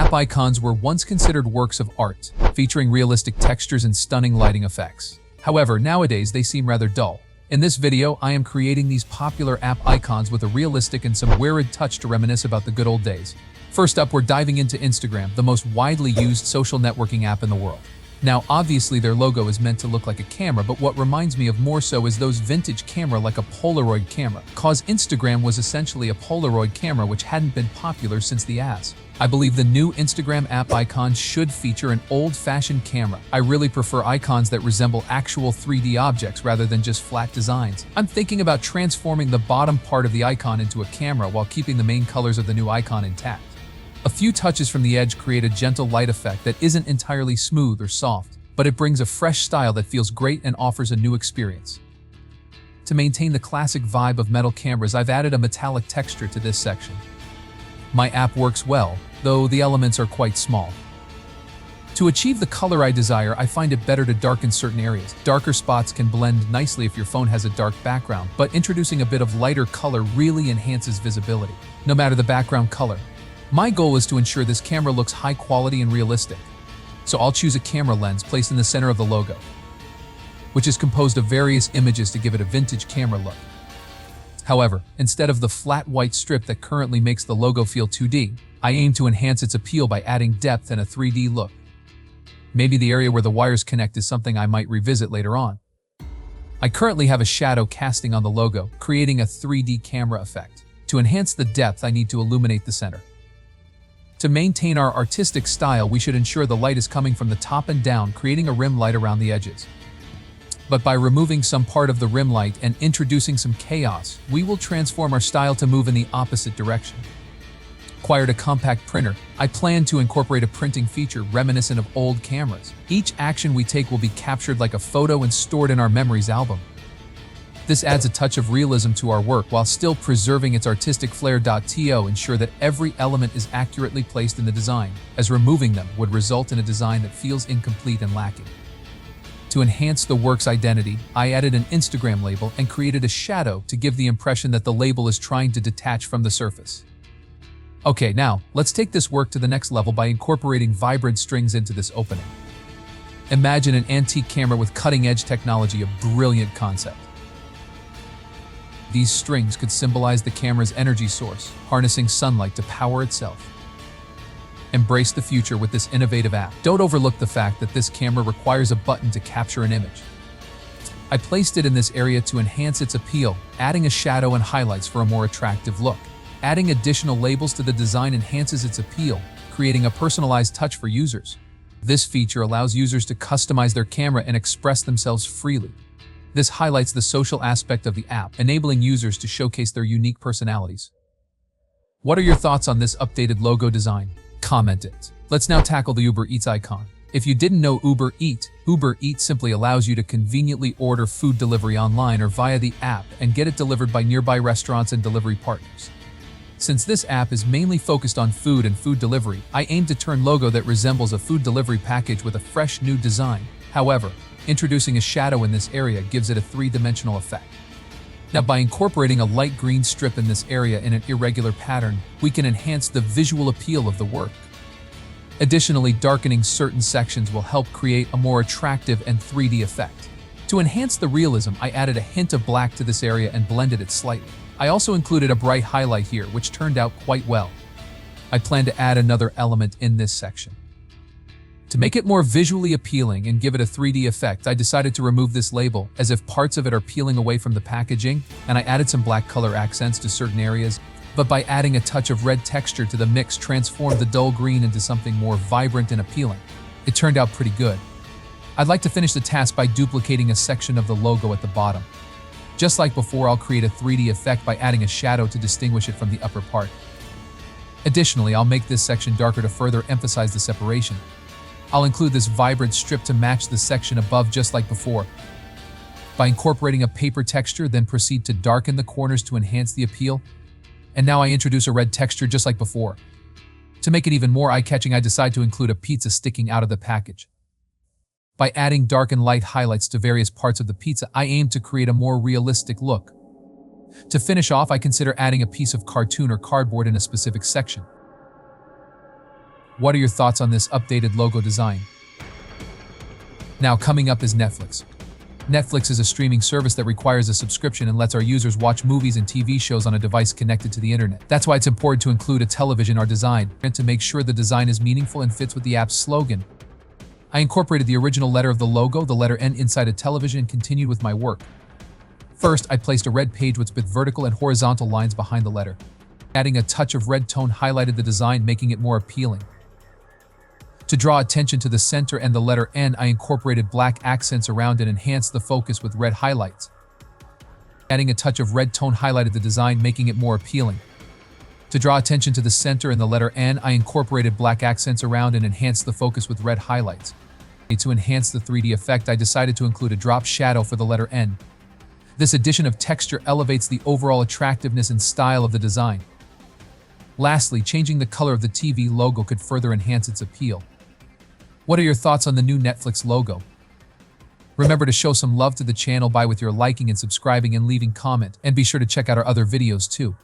app icons were once considered works of art, featuring realistic textures and stunning lighting effects. However, nowadays they seem rather dull. In this video, I am creating these popular app icons with a realistic and some weird touch to reminisce about the good old days. First up, we're diving into Instagram, the most widely used social networking app in the world. Now, obviously their logo is meant to look like a camera, but what reminds me of more so is those vintage camera like a Polaroid camera, cause Instagram was essentially a Polaroid camera which hadn't been popular since the AS. I believe the new Instagram app icon should feature an old-fashioned camera. I really prefer icons that resemble actual 3D objects rather than just flat designs. I'm thinking about transforming the bottom part of the icon into a camera while keeping the main colors of the new icon intact. A few touches from the edge create a gentle light effect that isn't entirely smooth or soft, but it brings a fresh style that feels great and offers a new experience. To maintain the classic vibe of metal cameras, I've added a metallic texture to this section. My app works well, though the elements are quite small. To achieve the color I desire, I find it better to darken certain areas. Darker spots can blend nicely if your phone has a dark background, but introducing a bit of lighter color really enhances visibility, no matter the background color. My goal is to ensure this camera looks high quality and realistic, so I'll choose a camera lens placed in the center of the logo, which is composed of various images to give it a vintage camera look. However, instead of the flat white strip that currently makes the logo feel 2D, I aim to enhance its appeal by adding depth and a 3D look. Maybe the area where the wires connect is something I might revisit later on. I currently have a shadow casting on the logo, creating a 3D camera effect. To enhance the depth, I need to illuminate the center. To maintain our artistic style, we should ensure the light is coming from the top and down, creating a rim light around the edges. But by removing some part of the rim light and introducing some chaos, we will transform our style to move in the opposite direction. Acquired a compact printer. I plan to incorporate a printing feature reminiscent of old cameras. Each action we take will be captured like a photo and stored in our memories album. This adds a touch of realism to our work while still preserving its artistic flair. To ensure that every element is accurately placed in the design, as removing them would result in a design that feels incomplete and lacking. To enhance the work's identity, I added an Instagram label and created a shadow to give the impression that the label is trying to detach from the surface. Okay, now, let's take this work to the next level by incorporating vibrant strings into this opening. Imagine an antique camera with cutting-edge technology, a brilliant concept. These strings could symbolize the camera's energy source, harnessing sunlight to power itself. Embrace the future with this innovative app. Don't overlook the fact that this camera requires a button to capture an image. I placed it in this area to enhance its appeal, adding a shadow and highlights for a more attractive look. Adding additional labels to the design enhances its appeal, creating a personalized touch for users. This feature allows users to customize their camera and express themselves freely. This highlights the social aspect of the app, enabling users to showcase their unique personalities. What are your thoughts on this updated logo design? Comment it. Let's now tackle the UberEat icon. If you didn't know UberEat simply allows you to conveniently order food delivery online or via the app and get it delivered by nearby restaurants and delivery partners. Since this app is mainly focused on food and food delivery, I aim to turn logo that resembles a food delivery package with a fresh new design. However, introducing a shadow in this area gives it a three-dimensional effect. Now, by incorporating a light green strip in this area in an irregular pattern, we can enhance the visual appeal of the work. Additionally, darkening certain sections will help create a more attractive and 3D effect. To enhance the realism, I added a hint of black to this area and blended it slightly. I also included a bright highlight here, which turned out quite well. I plan to add another element in this section. To make it more visually appealing and give it a 3D effect, I decided to remove this label, as if parts of it are peeling away from the packaging, and I added some black color accents to certain areas, but by adding a touch of red texture to the mix, transformed the dull green into something more vibrant and appealing. It turned out pretty good. I'd like to finish the task by duplicating a section of the logo at the bottom. Just like before, I'll create a 3D effect by adding a shadow to distinguish it from the upper part. Additionally, I'll make this section darker to further emphasize the separation. I'll include this vibrant strip to match the section above, just like before. By incorporating a paper texture, then proceed to darken the corners to enhance the appeal. And now I introduce a red texture just like before. To make it even more eye-catching, I decide to include a pizza sticking out of the package. By adding dark and light highlights to various parts of the pizza, I aim to create a more realistic look. To finish off, I consider adding a piece of cartoon or cardboard in a specific section. What are your thoughts on this updated logo design? Now, coming up is Netflix. Netflix is a streaming service that requires a subscription and lets our users watch movies and TV shows on a device connected to the internet. That's why it's important to include a television in our design, and to make sure the design is meaningful and fits with the app's slogan. I incorporated the original letter of the logo, the letter N, inside a television and continued with my work. First, I placed a red page with both vertical and horizontal lines behind the letter. Adding a touch of red tone highlighted the design, making it more appealing. To draw attention to the center and the letter N, I incorporated black accents around and enhanced the focus with red highlights. Adding a touch of red tone highlighted the design, making it more appealing. To draw attention to the center and the letter N, I incorporated black accents around and enhanced the focus with red highlights. To enhance the 3D effect, I decided to include a drop shadow for the letter N. This addition of texture elevates the overall attractiveness and style of the design. Lastly, changing the color of the TV logo could further enhance its appeal. What are your thoughts on the new Netflix logo? Remember to show some love to the channel by with your liking and subscribing and leaving comment, and be sure to check out our other videos too.